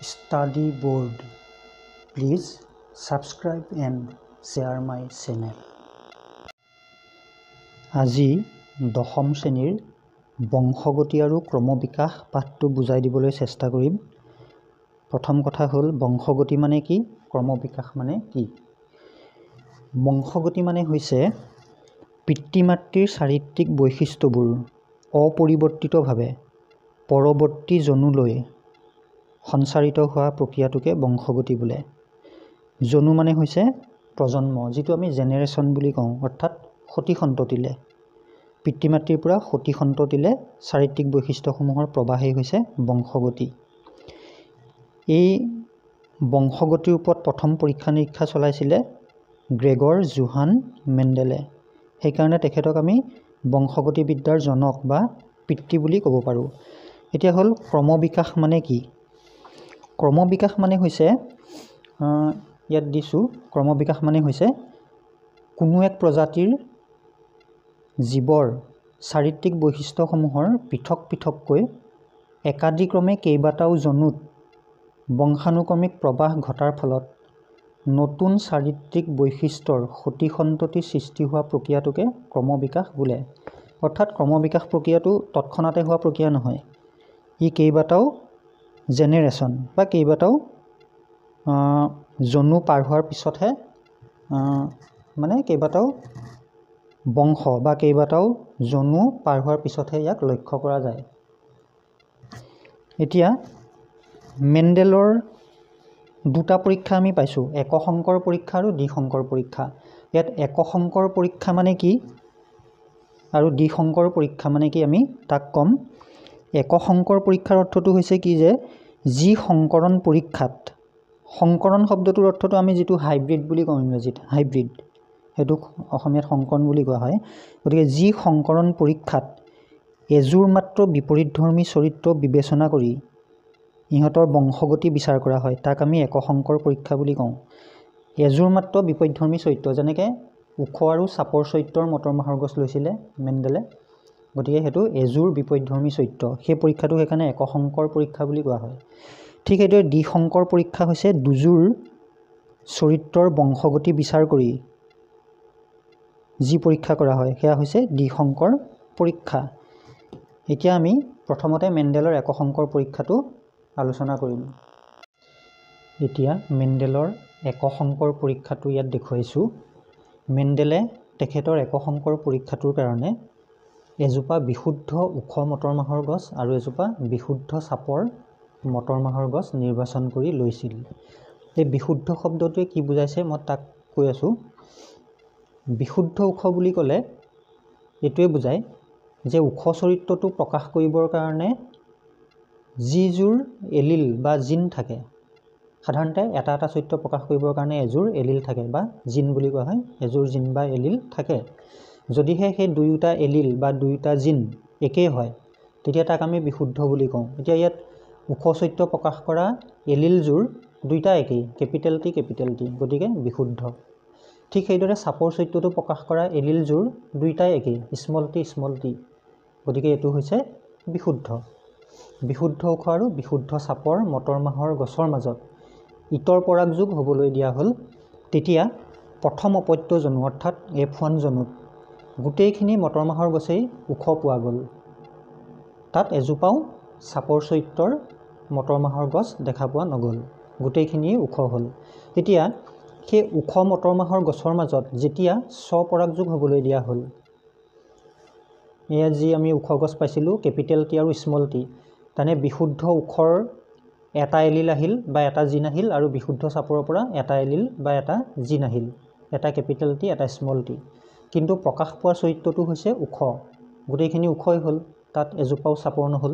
study board. Please subscribe and share my channel. আজি দশম শ্ৰেণীৰ বংশগতি আৰু ক্ৰমবিকাশ পাঠটো বুজাই দিবলৈ চেষ্টা কৰিম। প্ৰথম কথা হ'ল বংশগতি মানে কি, ক্ৰমবিকাশ মানে কি। বংশগতি মানে হৈছে পিতৃ মাতৃৰ চাৰিত্ৰিক বৈশিষ্ট্যবোৰ অপৰিৱৰ্তিতভাৱে পৰৱৰ্তী জনুলৈ সঞ্চাৰিত হোৱা প্ৰক্ৰিয়াটোকে বংশগতি বোলে। জনু মানে হৈছে প্ৰজন্ম, যিটো আমি জেনেৰেশ্যন বুলি কওঁ, অৰ্থাৎ সতি সন্ততিলে, পিতৃ মাতৃৰ পৰা সতি সন্ততিলে চাৰিত্ৰিক বৈশিষ্ট্যসমূহৰ প্ৰৱাহেই হৈছে বংশগতি। এই বংশগতিৰ ওপৰত প্ৰথম পৰীক্ষা নিৰীক্ষা চলাইছিলে গ্ৰেগৰ জোহান মেণ্ডেলে। সেইকাৰণে তেখেতক আমি বংশগতিবিদ্যাৰ জনক বা পিতৃ বুলি ক'ব পাৰোঁ। এতিয়া হ'ল ক্ৰমবিকাশ মানে কি। ক্ৰমবিকাশ মানে হৈছে ইয়াত দিছোঁ, ক্ৰমবিকাশ মানে হৈছে কোনো এক প্ৰজাতিৰ জীৱৰ চাৰিত্ৰিক বৈশিষ্ট্যসমূহৰ পৃথক পৃথককৈ একাদিক্ৰমে কেইবাটাও জনুত বংশানুক্ৰমিক প্ৰৱাহ ঘটাৰ ফলত নতুন চাৰিত্ৰিক বৈশিষ্ট্যৰ সতি সন্ততি সৃষ্টি হোৱা প্ৰক্ৰিয়াটোকে ক্ৰমবিকাশ বোলে। অৰ্থাৎ ক্ৰমবিকাশ প্ৰক্ৰিয়াটো তৎক্ষণাতে হোৱা প্ৰক্ৰিয়া নহয়, ই কেইবাটাও জেনেৰেশ্যন বা কেইবাটাও জনু পাৰ হোৱাৰ পিছতহে, মানে কেইবাটাও বংশ বা কেইবাটাও জনু পাৰ হোৱাৰ পিছতহে ইয়াক লক্ষ্য কৰা যায়। এতিয়া মেণ্ডেলৰ দুটা পৰীক্ষা আমি পাইছোঁ, একশংকৰ পৰীক্ষা আৰু দ্বিশংকৰ পৰীক্ষা। ইয়াত একশংকৰ পৰীক্ষা মানে কি আৰু দ্বিশংকৰ পৰীক্ষা মানে কি আমি তাক ক'ম। একশংকৰ পৰীক্ষাৰ অৰ্থটো হৈছে কি যে যি সংকৰণ পৰীক্ষাত, সংকৰণ শব্দটোৰ অৰ্থটো আমি যিটো হাইব্ৰিড বুলি কওঁ ইংৰাজীত, হাইব্ৰিড, সেইটোক অসমীয়াত সংকৰণ বুলি কোৱা হয়। গতিকে যি সংকৰণ পৰীক্ষাত এযোৰ মাত্ৰ বিপৰীতধৰ্মী চৰিত্ৰ বিবেচনা কৰি ইহঁতৰ বংশগতি বিচাৰ কৰা হয়, তাক আমি একশংকৰ পৰীক্ষা বুলি কওঁ। এযোৰ মাত্ৰ বিপৰীতধৰ্মী চৰিত্ৰ, যেনেকৈ ওখ আৰু চাপৰ চৰিত্ৰৰ মটৰ মাহৰ গছ লৈছিলে মেণ্ডেলে, গতিকে সেইটো এযোৰ বিপৰীতধৰ্মী চৰিত্ৰ, সেই পৰীক্ষাটোক সেইকাৰণে একশংকৰ পৰীক্ষা বুলি কোৱা হয়। ঠিক সেইদৰে দ্বিশংকৰ পৰীক্ষা হৈছে দুযোৰ চৰিত্ৰৰ বংশগতি বিচাৰ কৰি যি পৰীক্ষা কৰা হয় সেয়া হৈছে দ্বিশংকৰ পৰীক্ষা। এতিয়া আমি প্ৰথমতে মেণ্ডেলৰ একশংকৰ পৰীক্ষাটো আলোচনা কৰিম। এতিয়া মেণ্ডেলৰ একশংকৰ পৰীক্ষাটো ইয়াত দেখুৱাইছোঁ। মেণ্ডেলে তেখেতৰ একশংকৰ পৰীক্ষাটোৰ কাৰণে এজোপা বিশুদ্ধ ওখ মটৰ মাহৰ গছ আৰু এজোপা বিশুদ্ধ চাপৰ মটৰ মাহৰ গছ নিৰ্বাচন কৰি লৈছিল। এই বিশুদ্ধ শব্দটোৱে কি বুজাইছে মই তাক কৈ আছোঁ। বিশুদ্ধ ওখ বুলি ক'লে এইটোৱে বুজায় যে ওখ চৰিত্ৰটো প্ৰকাশ কৰিবৰ কাৰণে যিযোৰ এলিল বা জিন থাকে, সাধাৰণতে এটা এটা চৰিত্ৰ প্ৰকাশ কৰিবৰ কাৰণে এযোৰ এলিল থাকে বা জিন বুলি কোৱা হয়, এযোৰ জিন বা এলিল থাকে। যদিহে সেই দুয়োটা এলিল বা দুয়োটা জিন একেই হয় তেতিয়া তাক আমি বিশুদ্ধ বুলি কওঁ। এতিয়া ইয়াত ওখ চৰিত্ৰ প্ৰকাশ কৰা এলিলযোৰ দুইটা একেই, কেপিটেল টি কেপিটেল টি, গতিকে বিশুদ্ধ। ঠিক সেইদৰে চাপৰ চৰিত্ৰটো প্ৰকাশ কৰা এলিলযোৰ দুইটাই একেই, স্মল টি, গতিকে এইটো হৈছে বিশুদ্ধ। বিশুদ্ধ ওখ আৰু বিশুদ্ধ চাপৰ মটৰ মাহৰ গছৰ মাজত ইতৰ পৰাগযোগ হ'বলৈ দিয়া হ'ল, তেতিয়া প্ৰথম অপত্য জনু অৰ্থাৎ F1 জনুত গোটেইখিনি মটৰ মাহৰ গছেই ওখ পোৱা গ'ল, তাত এজোপাও চাপৰ চৰিত্ৰৰ মটৰ মাহৰ গছ দেখা পোৱা নগ'ল, গোটেইখিনিয়ে ওখ হ'ল। তেতিয়া সেই ওখ মটৰ মাহৰ গছৰ মাজত যেতিয়া স্বপৰাগযোগ হ'বলৈ দিয়া হ'ল, এয়া যি আমি ওখ গছ পাইছিলোঁ কেপিটেল টি আৰু স্মল টি, তেনে বিশুদ্ধ ওখৰ এটা এলিল আহিল বা এটা জিন আহিল আৰু বিশুদ্ধ চাপৰৰ পৰা এটা এলিল বা এটা জিন আহিল, এটা কেপিটেল টি এটা স্মল টি, কিন্তু প্ৰকাশ পোৱা চৰিত্ৰটো হৈছে ওখ, গোটেইখিনি ওখই হ'ল, তাত এজোপাও চাপৰ নহ'ল।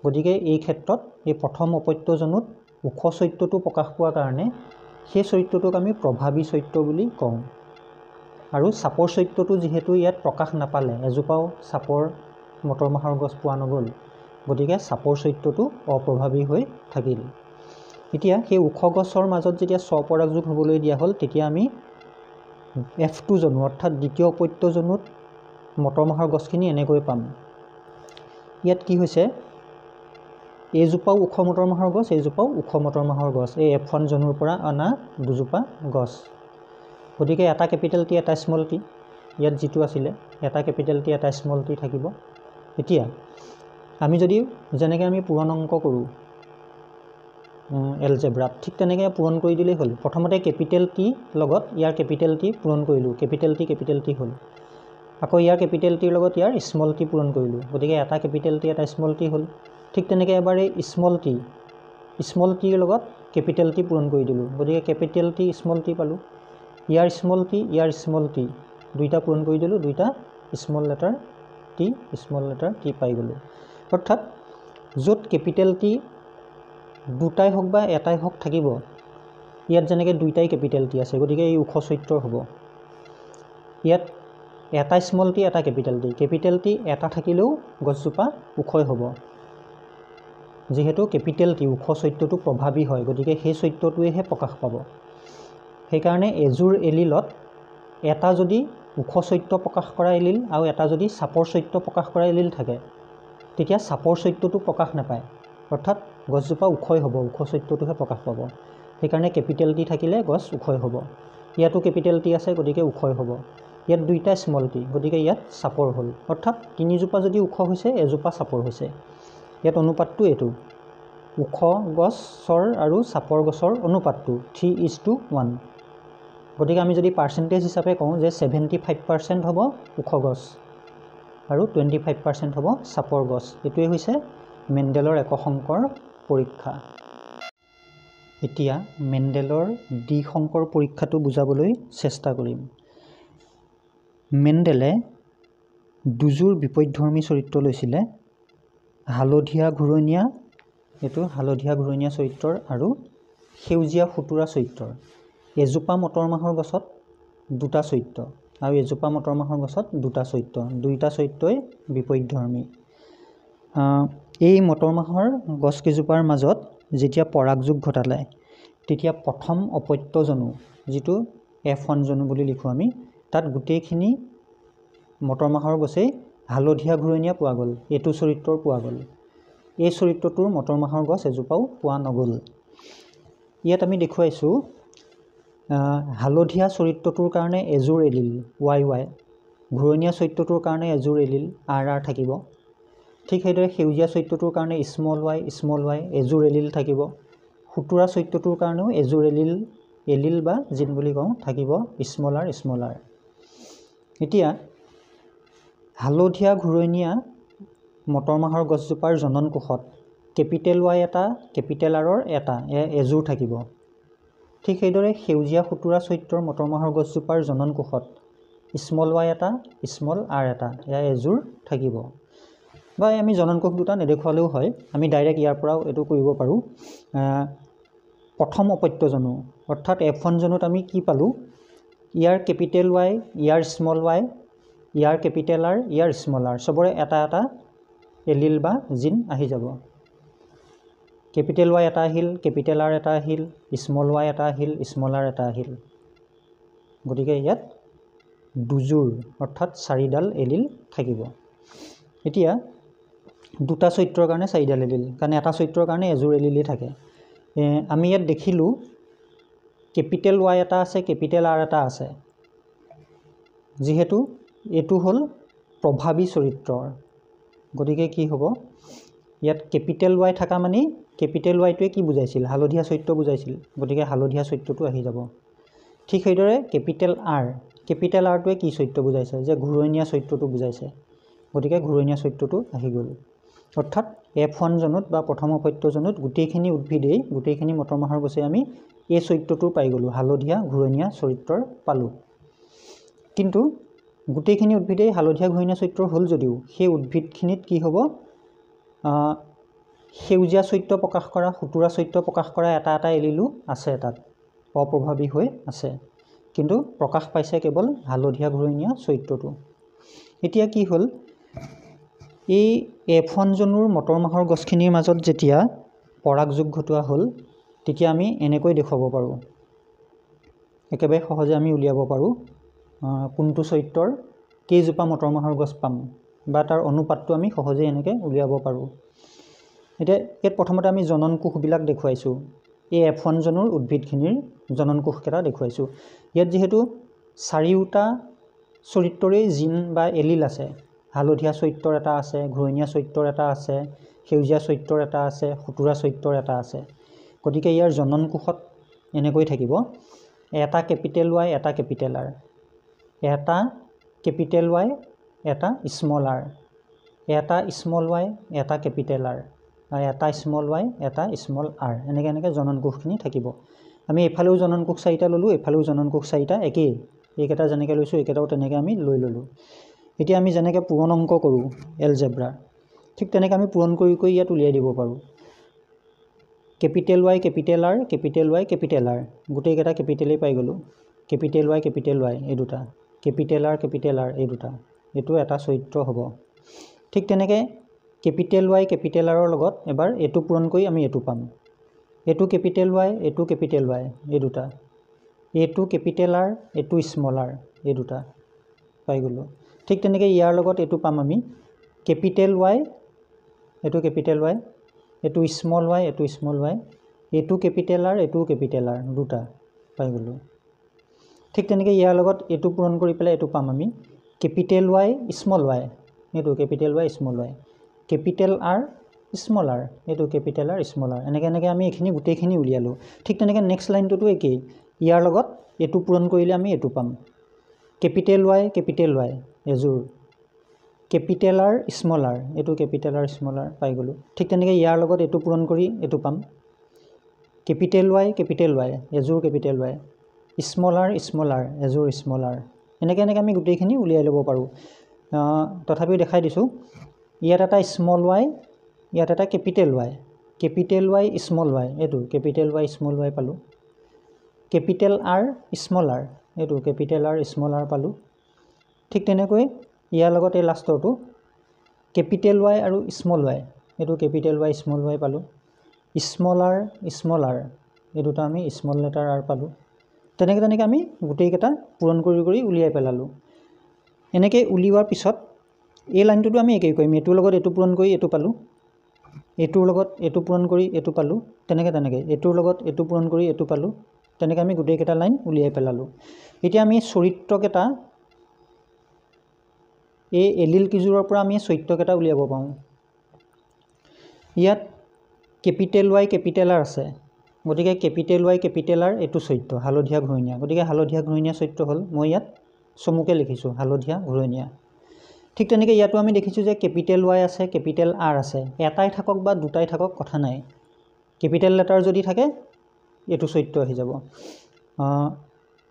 গতিকে এই ক্ষেত্ৰত এই প্ৰথম অপত্য জনুত ওখ চৰিত্ৰটো প্ৰকাশ পোৱাৰ কাৰণে সেই চৰিত্ৰটোক আমি প্ৰভাৱী চৰিত্ৰ বুলি কওঁ। আৰু চাপৰ চৰিত্ৰটো যিহেতু ইয়াত প্ৰকাশ নাপালে, এজোপাও চাপৰ মটৰ মাহৰ গছ পোৱা নগ'ল, গতিকে চাপৰ চৰিত্ৰটো অপ্ৰভাৱী হৈ থাকিল। এতিয়া সেই ওখ গছৰ মাজত যেতিয়া স্বপৰাগযোগ হ'বলৈ দিয়া হ'ল, তেতিয়া আমি F2 জনু অৰ্থাৎ দ্বিতীয় অপত্য জনুত মটৰ মাহৰ গছখিনি এনেকৈ পাম। ইয়াত কি হৈছে, এইজোপাও ওখ মটৰ মাহৰ গছ, এইজোপাও ওখ মটৰ মাহৰ গছ, এই F1 জোনৰ পৰা অনা দুজোপা গছ। গতিকে এটা কেপিটেল টি এটা স্মল টি, ইয়াত যিটো আছিলে এটা কেপিটেল টি এটা স্মল টি থাকিব। এতিয়া আমি যদি যেনেকৈ আমি পূৰণ অংক কৰোঁ এলজেব্ৰাত, ঠিক তেনেকৈ পূৰণ কৰি দিলেই হ'ল। প্ৰথমতে কেপিটেল টি লগত ইয়াৰ কেপিটেল টি পূৰণ কৰিলোঁ, কেপিটেল টি হ'ল। আকৌ ইয়াৰ কেপিটেল টিৰ লগত ইয়াৰ স্মল টি পূৰণ কৰিলোঁ, গতিকে এটা কেপিটেল টি এটা স্মল টি হ'ল। ঠিক তেনেকৈ এবাৰ এই স্মল টিৰ লগত কেপিটেল টি পূৰণ কৰি দিলোঁ, গতিকে কেপিটেল টি স্মল টি পালোঁ। ইয়াৰ স্মল টি দুইটা পূৰণ কৰি দিলোঁ, দুইটা স্মল লেটাৰ টি পাই গ'লোঁ। অৰ্থাৎ য'ত কেপিটেল টি দুটাই হওক বা এটাই হওক থাকিব, ইয়াত যেনেকৈ দুইটাই কেপিটেল টি আছে, গতিকে এই ওখ চৰিত্ৰৰ হ'ব। ইয়াত এটা স্মল টি এটা কেপিটেল টি এটা থাকিলেও গছজোপা ওখই হ'ব। যিহেতু কেপিটেল টি ওখ চৰিত্ৰটো প্ৰভাৱী হয়, গতিকে সেই চৰিত্ৰটোৱেহে প্ৰকাশ পাব। সেইকাৰণে এযোৰ এলিলত এটা যদি ওখ চৰিত্ৰ প্ৰকাশ কৰা এলিল আৰু এটা যদি চাপৰ চৰিত্ৰ প্ৰকাশ কৰা এলিল থাকে, তেতিয়া চাপৰ চৰিত্ৰটো প্ৰকাশ নাপায়, অৰ্থাৎ গছজোপা ওখই হ'ব, ওখ চৰিত্ৰটোহে প্ৰকাশ পাব। সেইকাৰণে কেপিটেল টি থাকিলে গছ ওখই হ'ব। ইয়াতো কেপিটেল টি আছে, গতিকে ওখই হ'ব। ইয়াত দুইটা স্মল টি, গতিকে ইয়াত চাপৰ হ'ল। অৰ্থাৎ তিনিজোপা যদি ওখ হৈছে, এজোপা চাপৰ হৈছে। ইয়াত অনুপাতটো এইটো, ওখ গছৰ আৰু চাপৰ গছৰ অনুপাতটো 3:1। গতিকে আমি যদি পাৰ্চেণ্টেজ হিচাপে কওঁ যে 75% হ'ব ওখ গছ আৰু 25% হ'ব চাপৰ গছ। এইটোৱে হৈছে মেণ্ডেলৰ একশংকৰ পৰীক্ষা। এতিয়া মেণ্ডেলৰ দ্বিশংকৰ পৰীক্ষাটো বুজাবলৈ চেষ্টা কৰিম। মেণ্ডেলে দুযোৰ বিপৰীতধৰ্মী চৰিত্ৰ লৈছিলে, হালধীয়া ঘূৰণীয়া, এইটো হালধীয়া ঘূৰণীয়া চৰিত্ৰৰ আৰু সেউজীয়া সুতুৰা চৰিত্ৰৰ। এজোপা মটৰ মাহৰ গছত দুটা চৰিত্ৰ আৰু এজোপা মটৰ মাহৰ গছত দুটা চৰিত্ৰ, দুইটা চৰিত্ৰই বিপৰীতধৰ্মী। এই মটৰ মাহৰ গছকেইজোপাৰ মাজত যেতিয়া পৰাগযোগ ঘটালে, তেতিয়া প্ৰথম অপত্যজনু, যিটো F1 জনু বুলি লিখোঁ আমি, তাত গোটেইখিনি মটৰ মাহৰ গছেই হালধীয়া ঘূৰণীয়া পোৱা গ'ল, এইটো চৰিত্ৰৰ পোৱা গ'ল। এই চৰিত্ৰটোৰ মটৰ মাহৰ গছ এজোপাও পোৱা নগ'ল। ইয়াত আমি দেখুৱাইছোঁ হালধীয়া চৰিত্ৰটোৰ কাৰণে এযোৰ এলিল YY, ঘূৰণীয়া চৰিত্ৰটোৰ কাৰণে এযোৰ এলিল RR থাকিব। ঠিক সেইদৰে সেউজীয়া চৰিত্ৰটোৰ কাৰণে স্মল y এযোৰ এলিল থাকিব। সুতুৰা চৰিত্ৰটোৰ কাৰণেও এযোৰ এলিল বা জিন বুলি কওঁ থাকিব স্মল r। এতিয়া হালধীয়া ঘূৰণীয়া মটৰ মাহৰ গছজোপাৰ জনন কোষত কেপিটেল Y এটা, কেপিটেল R এটা এযোৰ থাকিব। ঠিক সেইদৰে সেউজীয়া সুতুৰা চৰিত্ৰৰ মটৰ মাহৰ গছজোপাৰ জনন কোষত স্মল y এটা, স্মল r এটা এযোৰ থাকিব। বা আমি জনন কোষ দুটা নেদেখুৱালেও হয়, আমি ডাইৰেক্ট ইয়াৰ পৰাও এইটো কৰিব পাৰোঁ। প্ৰথম অপত্যজনু অৰ্থাৎ F1 জনুত আমি কি পালোঁ, ইয়াৰ কেপিটেল Y, ইয়াৰ স্মল y, ইয়াৰ কেপিটেল R, ইয়াৰ স্মল r, চবৰে এটা এটা এলিল বা জিন আহি যাব। কেপিটেল Y এটা আহিল, কেপিটেল R এটা আহিল, স্মল y এটা আহিল, স্মল r এটা আহিল। গতিকে ইয়াত দুযোৰ অৰ্থাৎ 4ডাল এলিল থাকিব। এতিয়া দুটা চৰিত্ৰৰ কাৰণে 4ডাল এলিল, কাৰণ এটা চৰিত্ৰৰ কাৰণে এযোৰ এলিলেই থাকে। আমি ইয়াত দেখিলোঁ কেপিটেল Y এটা আছে, কেপিটেল R এটা আছে। যিহেতু এইটো হ'ল প্ৰভাৱী চৰিত্ৰৰ, গতিকে কি হ'ব, ইয়াত কেপিটেল Y থকা মানে কেপিটেল Yটোৱে কি বুজাইছিল, হালধীয়া চৰিত্ৰ বুজাইছিল, গতিকে হালধীয়া চৰিত্ৰটো আহি যাব। ঠিক সেইদৰে কেপিটেল Rটোৱে কি চৰিত্ৰ বুজাইছে, যে ঘূৰণীয়া চৰিত্ৰটো বুজাইছে, গতিকে ঘূৰণীয়া চৰিত্ৰটো আহি গ'ল। অৰ্থাৎ F1 জনুত বা প্ৰথম অপত্যজনুত গোটেইখিনি উদ্ভিদেই, গোটেইখিনি মটৰ মাহৰ গছে আমি এই চৰিত্ৰটো পাই গ'লোঁ, হালধীয়া ঘূৰণীয়া চৰিত্ৰৰ পালোঁ। কিন্তু গোটেইখিনি উদ্ভিদেই হালধীয়া ঘূৰণীয়া চৰিত্ৰৰ হ'ল যদিও সেই উদ্ভিদখিনিত কি হ'ব, সেউজীয়া চৰিত্ৰ প্ৰকাশ কৰা, সুতুৰা চৰিত্ৰ প্ৰকাশ কৰা এটা এটা এলিলো আছে, তাত অপ্ৰভাৱী হৈ আছে, কিন্তু প্ৰকাশ পাইছে কেৱল হালধীয়া ঘূৰণীয়া চৰিত্ৰটো। এতিয়া কি হ'ল, এই F1 জনুৰ মটৰ মাহৰ গছখিনিৰ মাজত যেতিয়া পৰাগযোগ ঘটোৱা হ'ল, তেতিয়া আমি এনেকৈ দেখুৱাব পাৰোঁ, একেবাৰে সহজে আমি উলিয়াব পাৰোঁ কোনটো চৰিত্ৰৰ কেইজোপা মটৰ মাহৰ গছ পাম, বা তাৰ অনুপাতটো আমি সহজেই এনেকৈ উলিয়াব পাৰোঁ। এতিয়া ইয়াত প্ৰথমতে আমি জনন কোষবিলাক দেখুৱাইছোঁ এই F1 জনৰ উদ্ভিদখিনিৰ জনন কোষকেইটা দেখুৱাইছোঁ ইয়াত যেহেতু চাৰিওটা চৰিত্ৰৰে জিন বা এলিল আছে হালধীয়া চৰিত্ৰৰ এটা আছে ঘূৰণীয়া চৰিত্ৰৰ এটা আছে সেউজীয়া চৰিত্ৰৰ এটা আছে খুতুৰা চৰিত্ৰৰ এটা আছে গতিকে ইয়াৰ জনন কোষত এনেকৈ থাকিব এটা কেপিটেল Y এটা কেপিটেল R এটা কেপিটেল Y এটা স্মল r এটা স্মল y এটা কেপিটেল r আৰু এটা স্মল y এটা স্মল r এনেকৈ জনন কোষখিনি থাকিব আমি এফালেও জনন কোষ চাৰিটা ললো এফালেও জনন কোষ চাৰিটা একেই এইকেইটা যেনেকৈ লৈছোঁ এইকেইটাও তেনেকৈ আমি লৈ ললোঁ এতিয়া আমি যেনেকৈ পূৰণ অংক কৰোঁ এলজেব্ৰা ঠিক তেনেকৈ আমি পূৰণ কৰি ইয়াত উলিয়াই দিব পাৰোঁ capital y capital r capital y capital r গোটেইকেইটা কেপিটেলেই পাই গ'লোঁ কেপিটেল y এই দুটা কেপিটেল r এই দুটা এইটো এটা চৰিত্ৰ হ'ব ঠিক তেনেকৈ কেপিটেল y কেপিটেল r লগত এবাৰ এটো পূৰণ কৰি আমি এটো পাম এটো কেপিটেল y এটো কেপিটেল y এই দুটা এটো কেপিটেল r এটো স্মল r এই দুটা পাই গ'লোঁ ঠিক তেনেকৈ ইয়াৰ লগত এটো পাম আমি কেপিটেল y এটো কেপিটেল y এটো স্মল y এটো স্মল y এটো কেপিটেল r এটো কেপিটেল r দুটা পাই গ'লোঁ ঠিক তেনেকৈ ইয়াৰ লগত এটো পূৰণ কৰি পেলাই এটো পাম আমি কেপিটেল y স্মল y এটো capital y small y capital r small r এটো কেপিটেল r স্মল r এনেকৈ আমি এইখিনি গোটেইখিনি উলিয়ালোঁ ঠিক তেনেকৈ নেক্সট লাইনটোতো একেই ইয়াৰ লগত এটো পূৰণ কৰিলে আমি এটো পাম কেপিটেল y এযোৰ কেপিটেল r স্মল r এটো কেপিটেল r স্মল r পাই গ'লোঁ ঠিক তেনেকৈ ইয়াৰ লগত এটো পূৰণ কৰি এটো পাম কেপিটেল y এযোৰ কেপিটেল y স্মল r এযোৰ স্মল r এনেকৈ আমি গোটেইখিনি উলিয়াই ল'ব পাৰোঁ তথাপিও দেখাই দিছোঁ ইয়াত এটা স্মল y ইয়াত এটা কেপিটেল y স্মল y এটো কেপিটেল y স্মল y পালোঁ কেপিটেল r স্মল r এটো কেপিটেল r স্মল r পালোঁ ঠিক তেনেকৈ ইয়াৰ লগত এই লাষ্টৰটো কেপিটেল y আৰু স্মল y এটো কেপিটেল y স্মল y পালোঁ স্মল r এই দুটা আমি স্মল লেটাৰ r পালোঁ তেনেকৈ আমি গোটেইকেইটা পূৰণ কৰি উলিয়াই পেলালোঁ এনেকৈ উলিওৱাৰ পিছত এই লাইনটোতো আমি একেই কৰিম এটোৰ লগত এটো পূৰণ কৰি এটো পালোঁ এটোৰ লগত এটো পূৰণ কৰি এটো পালোঁ তেনেকৈ এটোৰ লগত এটো পূৰণ কৰি এটো পালোঁ তেনেকৈ আমি গোটেইকেইটা লাইন উলিয়াই পেলালোঁ এতিয়া আমি চৰিত্ৰকেইটা এই এলিল কিজোৰৰ পৰা আমি চৰিত্ৰকেইটা উলিয়াব পাৰোঁ ইয়াত কেপিটেল y কেপিটেল r আছে গতিকে কেপিটেল y কেপিটেল r এটো চৰিত্ৰ হালধীয়া ঘূৰণীয়া গতিকে হালধীয়া ঘূৰণীয়া চৰিত্ৰ হ'ল মই ইয়াত চমুকৈ লিখিছোঁ হালধীয়া ঘূৰণীয়া ঠিক তেনেকৈ ইয়াতো আমি দেখিছোঁ যে কেপিটেল y আছে কেপিটেল r আছে এটাই থাকক বা দুটাই থাকক কথা নাই কেপিটেল লেটাৰ যদি থাকে এটো চৰিত্ৰ আহি যাব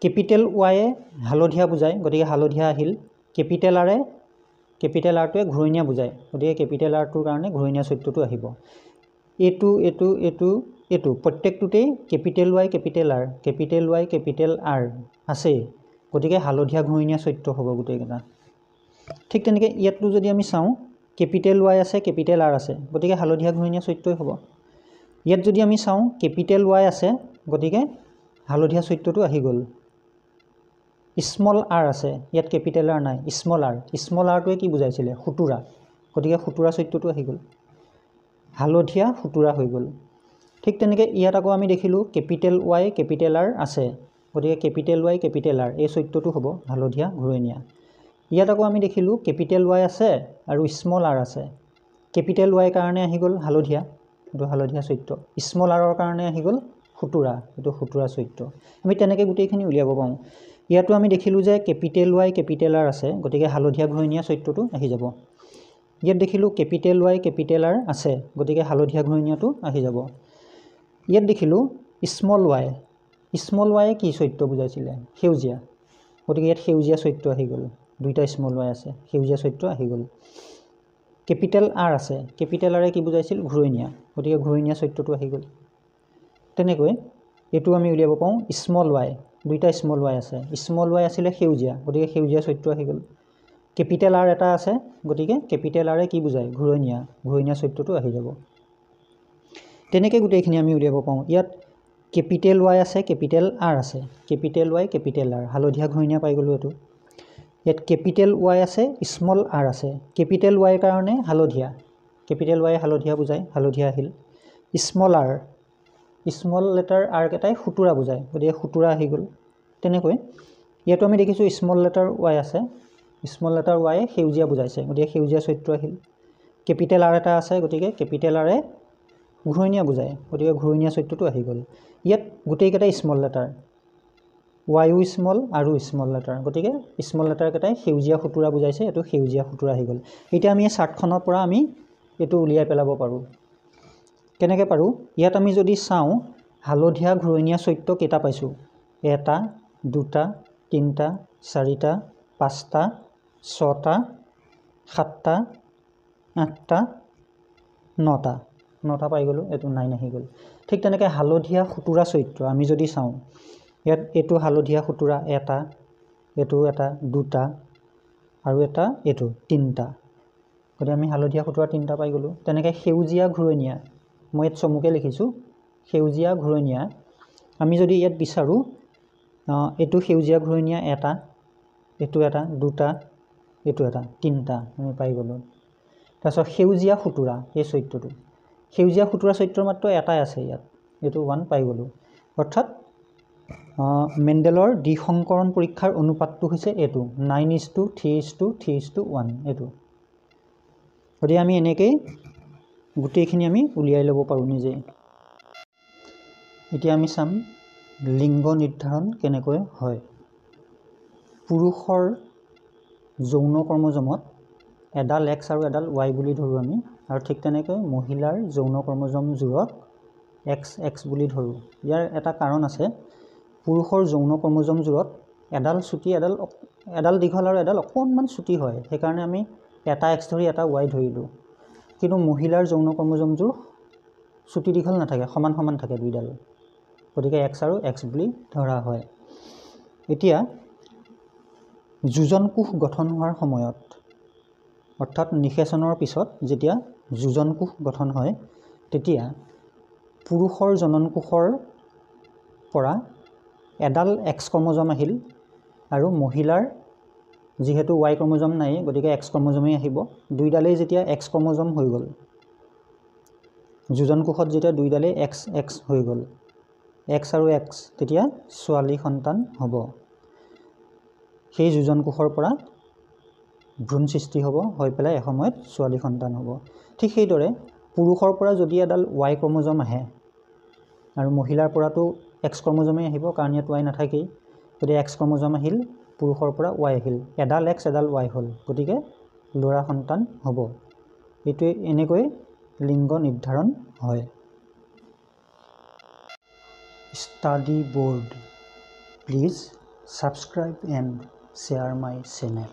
কেপিটেল y এ হালধীয়া বুজায় গতিকে হালধীয়া আহিল কেপিটেল rটোৱে ঘূৰণীয়া বুজায় গতিকে কেপিটেল rটোৰ কাৰণে ঘূৰণীয়া চৰিত্ৰটো আহিব এটো প্ৰত্যেকটোতেই কেপিটেল y কেপিটেল r আছে গতিকে হালধীয়া ঘূৰণীয়া চৰিত্ৰ হ'ব গোটেইকেইটা ঠিক তেনেকৈ ইয়াতো যদি আমি চাওঁ কেপিটেল y আছে কেপিটেল r আছে গতিকে হালধীয়া ঘূৰণীয়া চৰিত্ৰই হ'ব ইয়াত যদি আমি চাওঁ কেপিটেল y আছে গতিকে হালধীয়া চৰিত্ৰটো আহি গ'ল স্মল r আছে ইয়াত কেপিটেল r নাই স্মল rটোৱে কি বুজাইছিলে খুতুৰা গতিকে খুতুৰা চৰিত্ৰটো আহি গ'ল হালধীয়া খুতুৰা হৈ গ'ল ঠিক তেনেকৈ ইয়াত আকৌ আমি দেখিলোঁ কেপিটেল y কেপিটেল r আছে গতিকে কেপিটেল y কেপিটেল r এই চৰিত্ৰটো হ'ব হালধীয়া ঘূৰণীয়া ইয়াত আকৌ আমি দেখিলোঁ কেপিটেল y আছে আৰু স্মল r আছে কেপিটেল y কাৰণে আহি গ'ল হালধীয়া এটো হালধীয়া চৰিত্ৰ স্মল r কাৰণে আহি গ'ল খুতুৰা এটো খুতুৰা চৰিত্ৰ আমি তেনেকৈ গোটেইখিনি উলিয়াব পাৰোঁ ইয়াতো আমি দেখিলোঁ যে কেপিটেল y কেপিটেল r আছে গতিকে হালধীয়া ঘূৰণীয়া চৰিত্ৰটো আহি যাব ইয়াত দেখিলোঁ কেপিটেল y কেপিটেল r আছে গতিকে হালধীয়া ঘূৰণীয়াটো আহি যাব ইয়াত দেখিলোঁ স্মল y এ কি চৰিত্ৰ বুজাইছিলে সেউজীয়া গতিকে ইয়াত সেউজীয়া চৰিত্ৰ আহি গ'ল দুইটা স্মল y আছে সেউজীয়া চৰিত্ৰ আহি গ'ল কেপিটেল r আছে কেপিটেল r এ কি বুজাইছিল ঘূৰণীয়া গতিকে ঘূৰণীয়া চৰিত্ৰটো আহি গ'ল তেনেকৈ এটো আমি উলিয়াব পাৰোঁ স্মল y দুইটা স্মল y আছে স্মল y আছিলে সেউজীয়া গতিকে সেউজীয়া চৰিত্ৰ আহি গ'ল কেপিটেল r এটা আছে গতিকে কেপিটেল r এ কি বুজায় ঘূৰণীয়া চৰিত্ৰটো আহি যাব তেনেকৈ গোটেইখিনি আমি উলিয়াব পাৰোঁ ইয়াত কেপিটেল y আছে কেপিটেল r আছে কেপিটেল y কেপিটেল r হালধীয়া ঘূৰণীয়া পাই গ'লোঁ এটো ইয়াত কেপিটেল y আছে স্মল r আছে কেপিটেল y কাৰণে হালধীয়া কেপিটেল Y হালধীয়া বুজায়, হালধীয়া আহিল। স্মল লেটাৰ R কেইটাই সুতুৰা বুজায়, গতিকে সুতুৰা আহি গ'ল। তেনেকৈ ইয়াতো আমি দেখিছোঁ স্মল লেটাৰ Y আছে, স্মল লেটাৰ Y সেউজীয়া বুজাইছে, গতিকে সেউজীয়া চৰিত্ৰ আহিল। কেপিটেল R এটা আছে, গতিকে কেপিটেল R ঘূৰণীয়া বুজায়, গতিকে ঘূৰণীয়া চৰিত্ৰটো আহি গ'ল। ইয়াত গোটেইকেইটাই স্মল লেটাৰ, ৱাইও স্মল আৰু স্মল লেটাৰ, গতিকে স্মল লেটাৰ কেইটাই সেউজীয়া সুতুৰা বুজাইছে, এইটো সেউজীয়া সুতুৰা আহি গ'ল। এতিয়া আমি এই চাৰ্টখনৰ পৰা আমি এইটো উলিয়াই পেলাব পাৰোঁ। কেনেকৈ পাৰোঁ? ইয়াত আমি যদি চাওঁ হালধীয়া ঘূৰণীয়া চৰিত্ৰ কেইটা পাইছোঁ? 1 2 3 4 5 6 7 8 9টা পাই গ'লোঁ, এইটো 9 আহি গ'ল। ঠিক তেনেকৈ হালধীয়া সুতুৰা চৰিত্ৰ আমি যদি চাওঁ, ইয়াত এইটো হালধীয়া সুতুৰা 1, এইটো 1 2 আৰু এইটো 3টা, গতিকে আমি হালধীয়া সুতুৰা 3টা পাই গ'লোঁ। তেনেকৈ সেউজীয়া ঘূৰণীয়া, মই ইয়াত চমুকৈ লিখিছোঁ সেউজীয়া ঘূৰণীয়া, আমি যদি ইয়াত বিচাৰোঁ এইটো সেউজীয়া ঘূৰণীয়া 1, এইটো 1 2, এইটো 1 3টা আমি পাই গ'লোঁ। তাৰপিছত সেউজীয়া সুতুৰা, এই চৰিত্ৰটো সেউজীয়া সুতুৰা চৰিত্ৰ মাত্ৰ এটাই আছে ইয়াত, এইটো 1 পাই গ'লোঁ। অৰ্থাৎ মেণ্ডেলৰ দ্বিসংকৰণ পৰীক্ষাৰ অনুপাতটো হৈছে এইটো 9:3:3:1 এইটো। গতিকে আমি এনেকৈয়ে গোটেইখিনি আমি উলিয়াই ল'ব পাৰোঁ নিজে। এতিয়া আমি চাম লিংগ নিৰ্ধাৰণ কেনেকৈ হয়। পুৰুষৰ যৌন ক্ৰমজমত এডাল X আৰু এডাল Y বুলি ধৰোঁ আমি, আৰু ঠিক তেনেকৈ মহিলাৰ যৌন ক্ৰমজমযোৰত XX বুলি ধৰোঁ। ইয়াৰ এটা কাৰণ আছে, পুৰুষৰ যৌন ক্ৰমজমযোৰত এডাল চুটি এডাল দীঘল আৰু এডাল অকণমান চুটি হয়, সেইকাৰণে আমি এটা X ধৰি এটা Y ধৰিলোঁ। কিন্তু মহিলাৰ যৌন ক্ৰমজমযোৰ চুটি দীঘল নাথাকে, সমান সমান থাকে দুইডাল, গতিকে X আৰু X বুলি ধৰা হয়। এতিয়া যোজন কোষ গঠন হোৱাৰ সময়ত, অৰ্থাৎ নিষেচনৰ পিছত যেতিয়া যোজন কোষ গঠন হয়, তেতিয়া পুৰুষৰ জনন কোষৰ পৰা এডাল X ক্ৰমজম আহিল, আৰু মহিলাৰ যিহেতু Y ক্ৰমজম নাই, গতিকে X ক্ৰমজমেই আহিব। দুইডালেই যেতিয়া X ক্ৰমজম হৈ গ'ল, যোজন কোষত যেতিয়া দুইডালেই XX হৈ গ'ল, X আৰু X, তেতিয়া ছোৱালী সন্তান হ'ব। সেই যোজন কোষৰ পৰা ভ্ৰূণ সৃষ্টি হ'ব, হৈ পেলাই এসময়ত ছোৱালী সন্তান হ'ব। ঠিক সেইদৰে পুৰুষৰ পৰা যদি এডাল Y ক্ৰমজম আহে, আৰু মহিলাৰ পৰাতো X ক্ৰমজমেই আহিব, কাৰণ ইয়াত Y নাথাকেই, গতিকে X ক্ৰমজম আহিল, পুৰুষৰ পৰা Y আহিল, এডাল X এডাল Y হ'ল, গতিকে ল'ৰা সন্তান হ'ব। এইটোৱে এনেকৈ লিংগ নিৰ্ধাৰণ হয়। Study board. Please subscribe and share my channel.